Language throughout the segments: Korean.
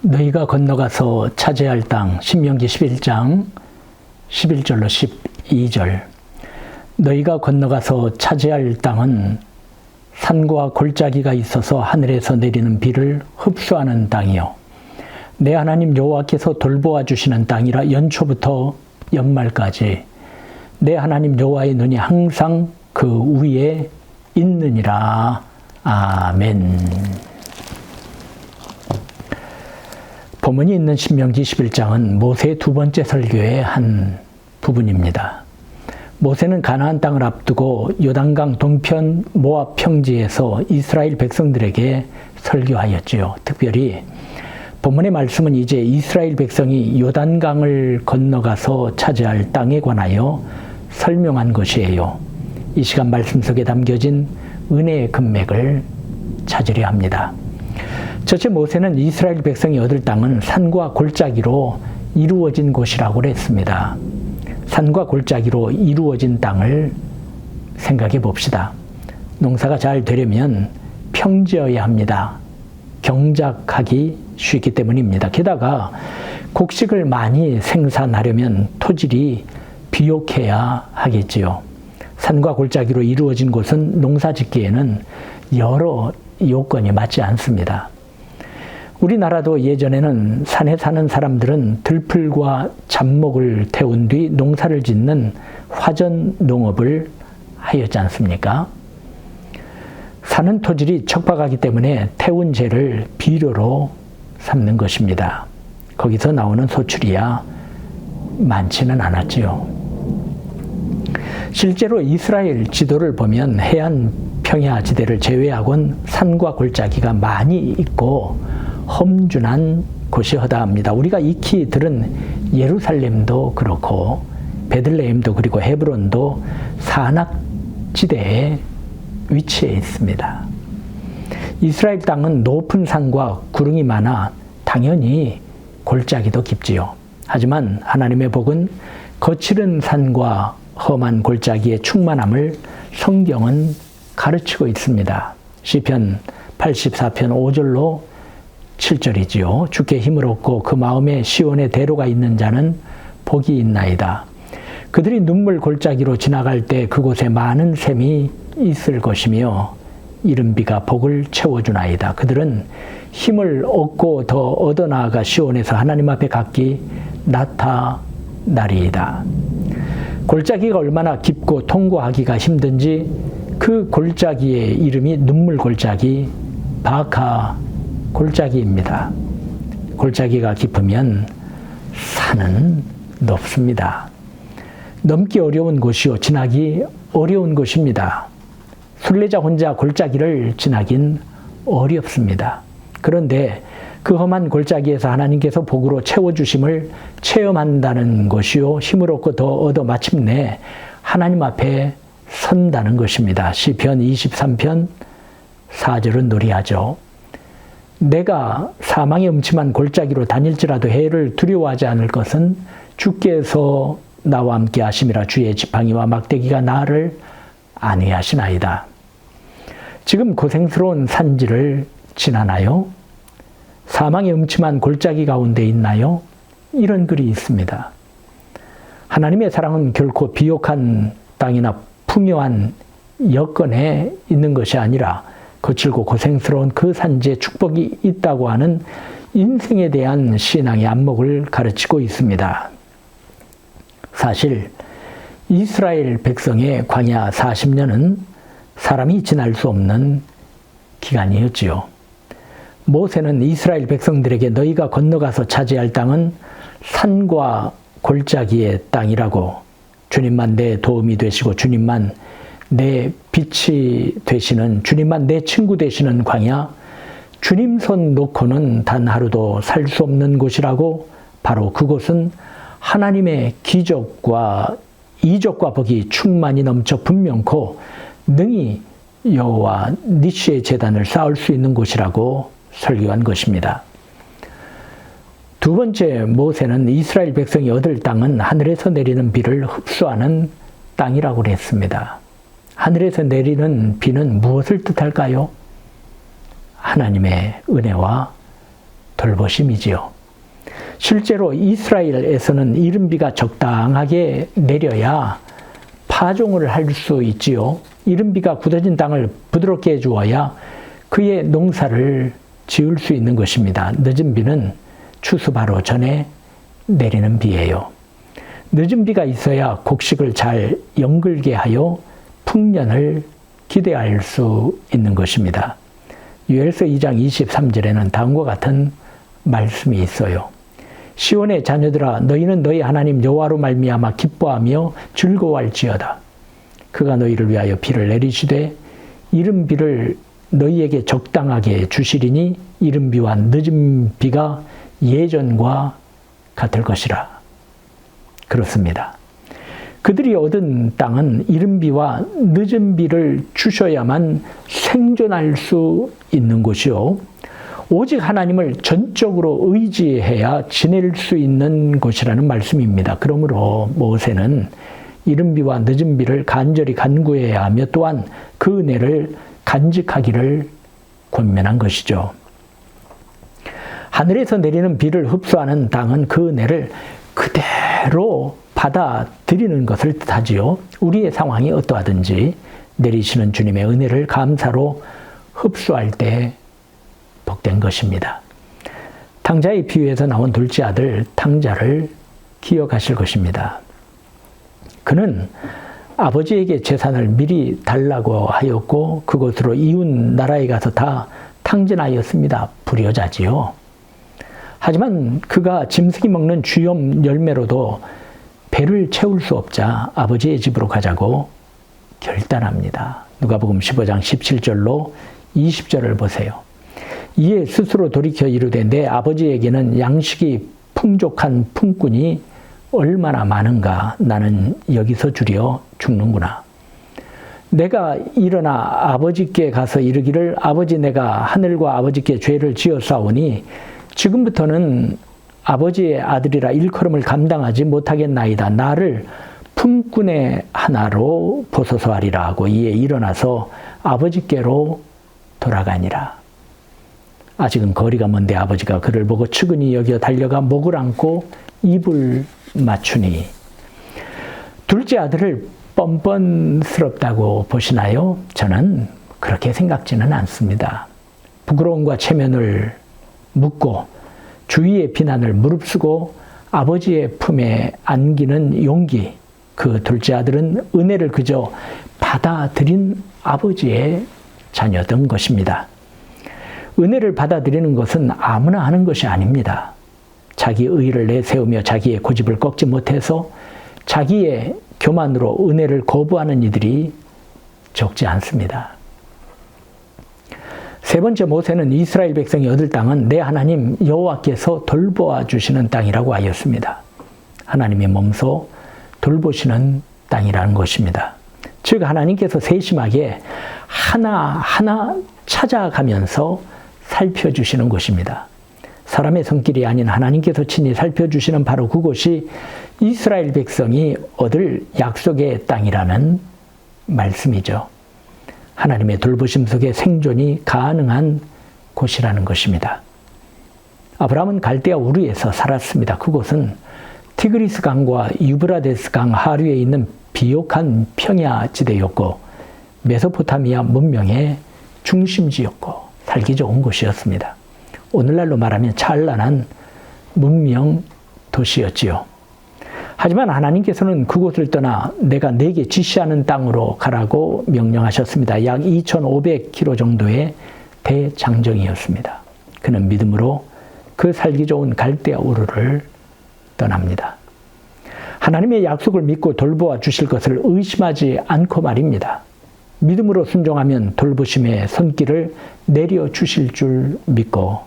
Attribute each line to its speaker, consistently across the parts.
Speaker 1: 너희가 건너가서 차지해야 할 땅, 신명기 11장 11절로 12절. 너희가 건너가서 차지해야 할 땅은 산과 골짜기가 있어서 하늘에서 내리는 비를 흡수하는 땅이요, 내 하나님 여호와께서 돌보아 주시는 땅이라 연초부터 연말까지 내 하나님 여호와의 눈이 항상 그 위에 있느니라. 아멘. 본문이 있는 신명기 11장은 모세의 두 번째 설교의 한 부분입니다. 모세는 가나안 땅을 앞두고 요단강 동편 모압 평지에서 이스라엘 백성들에게 설교하였지요. 특별히 본문의 말씀은 이제 이스라엘 백성이 요단강을 건너가서 차지할 땅에 관하여 설명한 것이에요. 이 시간 말씀 속에 담겨진 은혜의 금맥을 찾으려 합니다. 첫째, 모세는 이스라엘 백성이 얻을 땅은 산과 골짜기로 이루어진 곳이라고 했습니다. 산과 골짜기로 이루어진 땅을 생각해 봅시다. 농사가 잘 되려면 평지여야 합니다. 경작하기 쉽기 때문입니다. 게다가 곡식을 많이 생산하려면 토질이 비옥해야 하겠지요. 산과 골짜기로 이루어진 곳은 농사 짓기에는 여러 요건이 맞지 않습니다. 우리나라도 예전에는 산에 사는 사람들은 들풀과 잡목을 태운 뒤 농사를 짓는 화전 농업을 하였지 않습니까? 산은 토질이 척박하기 때문에 태운 재를 비료로 삼는 것입니다. 거기서 나오는 소출이야 많지는 않았지요. 실제로 이스라엘 지도를 보면 해안 평야 지대를 제외하고는 산과 골짜기가 많이 있고 험준한 곳이 허다합니다. 우리가 익히 들은 예루살렘도 그렇고 베들레헴도 그리고 헤브론도 산악지대에 위치해 있습니다. 이스라엘 땅은 높은 산과 구릉이 많아 당연히 골짜기도 깊지요. 하지만 하나님의 복은 거칠은 산과 험한 골짜기의 충만함을 성경은 가르치고 있습니다. 시편 84편 5절로 7절이지요. 주께 힘을 얻고 그 마음에 시온의 대로가 있는 자는 복이 있나이다. 그들이 눈물 골짜기로 지나갈 때 그곳에 많은 샘이 있을 것이며 이른 비가 복을 채워주나이다. 그들은 힘을 얻고 더 얻어나아가 시온에서 하나님 앞에 각기 나타나리이다. 골짜기가 얼마나 깊고 통과하기가 힘든지 그 골짜기의 이름이 눈물 골짜기, 바카 골짜기입니다. 골짜기가 깊으면 산은 높습니다. 넘기 어려운 곳이요, 지나기 어려운 곳입니다. 순례자 혼자 골짜기를 지나긴 어렵습니다. 그런데 그 험한 골짜기에서 하나님께서 복으로 채워주심을 체험한다는 것이요, 힘을 얻고 더 얻어 마침내 하나님 앞에 선다는 것입니다. 시편 23편 4절은 노래하죠. 내가 사망의 음침한 골짜기로 다닐지라도 해를 두려워하지 않을 것은 주께서 나와 함께 하심이라. 주의 지팡이와 막대기가 나를 안위하시나이다. 지금 고생스러운 산지를 지나나요? 사망의 음침한 골짜기 가운데 있나요? 이런 글이 있습니다. 하나님의 사랑은 결코 비옥한 땅이나 풍요한 여건에 있는 것이 아니라 거칠고 고생스러운 그 산지에 축복이 있다고 하는 인생에 대한 신앙의 안목을 가르치고 있습니다. 사실 이스라엘 백성의 광야 40년은 사람이 지날 수 없는 기간이었지요. 모세는 이스라엘 백성들에게 너희가 건너가서 차지할 땅은 산과 골짜기의 땅이라고, 주님만 내 도움이 되시고 주님만 내 빛이 되시는, 주님만 내 친구 되시는 광야, 주님 손 놓고는 단 하루도 살 수 없는 곳이라고, 바로 그곳은 하나님의 기적과 이적과 복이 충만히 넘쳐 분명코 능히 여호와 니시의 제단을 쌓을 수 있는 곳이라고 설교한 것입니다. 두 번째, 모세는 이스라엘 백성이 얻을 땅은 하늘에서 내리는 비를 흡수하는 땅이라고 했습니다. 하늘에서 내리는 비는 무엇을 뜻할까요? 하나님의 은혜와 돌보심이지요. 실제로 이스라엘에서는 이른비가 적당하게 내려야 파종을 할 수 있지요. 이른비가 굳어진 땅을 부드럽게 해주어야 그의 농사를 지을 수 있는 것입니다. 늦은 비는 추수 바로 전에 내리는 비예요. 늦은 비가 있어야 곡식을 잘 연글게 하여 풍년을 기대할 수 있는 것입니다. 요엘서 2장 23절에는 다음과 같은 말씀이 있어요. 시온의 자녀들아 너희는 너희 하나님 여호와로 말미암아 기뻐하며 즐거워할지어다. 그가 너희를 위하여 비를 내리시되 이른 비를 너희에게 적당하게 주시리니 이른 비와 늦은 비가 예전과 같을 것이라. 그렇습니다. 그들이 얻은 땅은 이른 비와 늦은 비를 주셔야만 생존할 수 있는 곳이요. 오직 하나님을 전적으로 의지해야 지낼 수 있는 곳이라는 말씀입니다. 그러므로 모세는 이른 비와 늦은 비를 간절히 간구해야 하며 또한 그 은혜를 간직하기를 권면한 것이죠. 하늘에서 내리는 비를 흡수하는 땅은 그 은혜를 그대로 받아들이는 것을 뜻하지요. 우리의 상황이 어떠하든지 내리시는 주님의 은혜를 감사로 흡수할 때 복된 것입니다. 탕자의 비유에서 나온 둘째 아들 탕자를 기억하실 것입니다. 그는 아버지에게 재산을 미리 달라고 하였고 그곳으로 이웃 나라에 가서 다 탕진하였습니다. 불효자지요. 하지만 그가 짐승이 먹는 주염 열매로도 배를 채울 수 없자 아버지의 집으로 가자고 결단합니다. 누가복음 15장 17절로 20절을 보세요. 이에 스스로 돌이켜 이르되 내 아버지에게는 양식이 풍족한 품꾼이 얼마나 많은가. 나는 여기서 주려 죽는구나. 내가 일어나 아버지께 가서 이르기를 아버지 내가 하늘과 아버지께 죄를 지었사오니 지금부터는 아버지의 아들이라 일컬음을 감당하지 못하겠나이다. 나를 품꾼의 하나로 보소서 하리라 하고 이에 일어나서 아버지께로 돌아가니라. 아직은 거리가 먼데 아버지가 그를 보고 측은히 여겨 달려가 목을 안고 입을 맞추니. 둘째 아들을 뻔뻔스럽다고 보시나요? 저는 그렇게 생각지는 않습니다. 부끄러움과 체면을 묻고 주위의 비난을 무릅쓰고 아버지의 품에 안기는 용기, 그 둘째 아들은 은혜를 그저 받아들인 아버지의 자녀던 것입니다. 은혜를 받아들이는 것은 아무나 하는 것이 아닙니다. 자기 의의를 내세우며 자기의 고집을 꺾지 못해서 자기의 교만으로 은혜를 거부하는 이들이 적지 않습니다. 세 번째 모세는 이스라엘 백성이 얻을 땅은 내 하나님 여호와께서 돌보아 주시는 땅이라고 하였습니다. 하나님의 몸소 돌보시는 땅이라는 것입니다. 즉 하나님께서 세심하게 하나하나 찾아가면서 살펴주시는 곳입니다. 사람의 손길이 아닌 하나님께서 친히 살펴주시는 바로 그곳이 이스라엘 백성이 얻을 약속의 땅이라는 말씀이죠. 하나님의 돌보심 속에 생존이 가능한 곳이라는 것입니다. 아브라함은 갈대아 우르에서 살았습니다. 그곳은 티그리스 강과 유브라데스 강 하류에 있는 비옥한 평야 지대였고 메소포타미아 문명의 중심지였고 살기 좋은 곳이었습니다. 오늘날로 말하면 찬란한 문명 도시였지요. 하지만 하나님께서는 그곳을 떠나 내가 네게 지시하는 땅으로 가라고 명령하셨습니다. 약 2,500km 정도의 대장정이었습니다. 그는 믿음으로 그 살기 좋은 갈대아 우르를 떠납니다. 하나님의 약속을 믿고 돌보아 주실 것을 의심하지 않고 말입니다. 믿음으로 순종하면 돌보심의 손길을 내려 주실 줄 믿고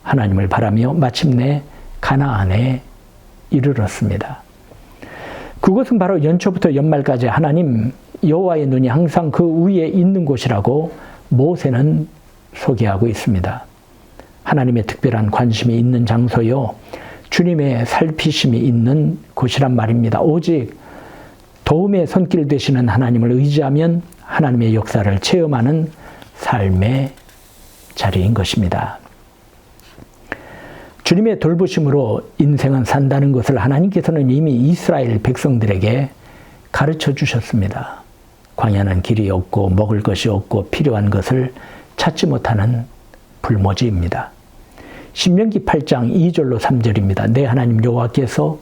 Speaker 1: 하나님을 바라며 마침내 가나안에 이르렀습니다. 그곳은 바로 연초부터 연말까지 하나님 여호와의 눈이 항상 그 위에 있는 곳이라고 모세는 소개하고 있습니다. 하나님의 특별한 관심이 있는 장소요, 주님의 살피심이 있는 곳이란 말입니다. 오직 도움의 손길 되시는 하나님을 의지하면 하나님의 역사를 체험하는 삶의 자리인 것입니다. 주님의 돌보심으로 인생은 산다는 것을 하나님께서는 이미 이스라엘 백성들에게 가르쳐 주셨습니다. 광야는 길이 없고 먹을 것이 없고 필요한 것을 찾지 못하는 불모지입니다. 신명기 8장 2절로 3절입니다. 내 하나님 여호와께서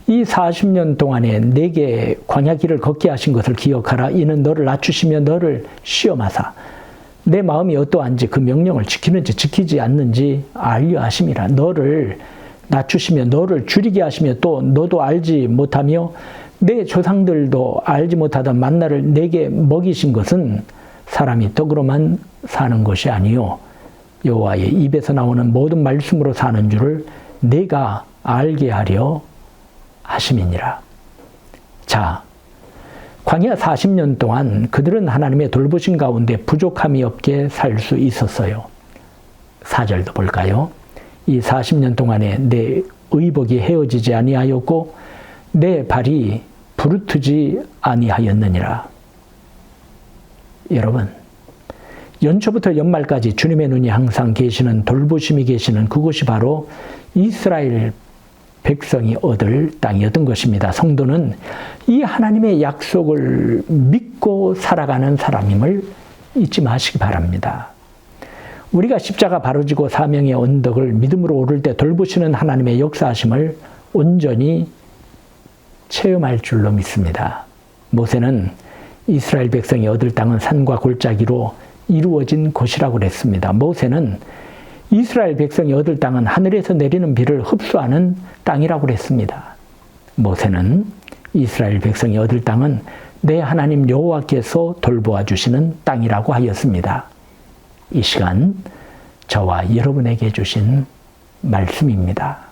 Speaker 1: 이 40년 동안에 내게 광야 길을 걷게 하신 것을 기억하라. 이는 너를 낮추시며 너를 시험하사 내 마음이 어떠한지 그 명령을 지키는지 지키지 않는지 알려 하심이라. 너를 낮추시며 너를 줄이게 하시며 또 너도 알지 못하며 내 조상들도 알지 못하던 만나를 내게 먹이신 것은 사람이 떡으로만 사는 것이 아니요 여호와의 입에서 나오는 모든 말씀으로 사는 줄을 내가 알게 하려 하심이니라. 자, 광야 40년 동안 그들은 하나님의 돌보심 가운데 부족함이 없게 살 수 있었어요. 4절도 볼까요? 이 40년 동안에 내 의복이 헤어지지 아니하였고 내 발이 부르트지 아니하였느니라. 여러분, 연초부터 연말까지 주님의 눈이 항상 계시는 돌보심이 계시는 그곳이 바로 이스라엘 백성이 얻을 땅이었던 것입니다. 성도는 이 하나님의 약속을 믿고 살아가는 사람임을 잊지 마시기 바랍니다. 우리가 십자가 바로지고 사명의 언덕을 믿음으로 오를 때 돌보시는 하나님의 역사하심을 온전히 체험할 줄로 믿습니다. 모세는 이스라엘 백성이 얻을 땅은 산과 골짜기로 이루어진 곳이라고 그랬습니다. 모세는 이스라엘 백성이 얻을 땅은 하늘에서 내리는 비를 흡수하는 땅이라고 그랬습니다. 모세는 이스라엘 백성이 얻을 땅은 내 하나님 여호와께서 돌보아 주시는 땅이라고 하였습니다. 이 시간 저와 여러분에게 주신 말씀입니다.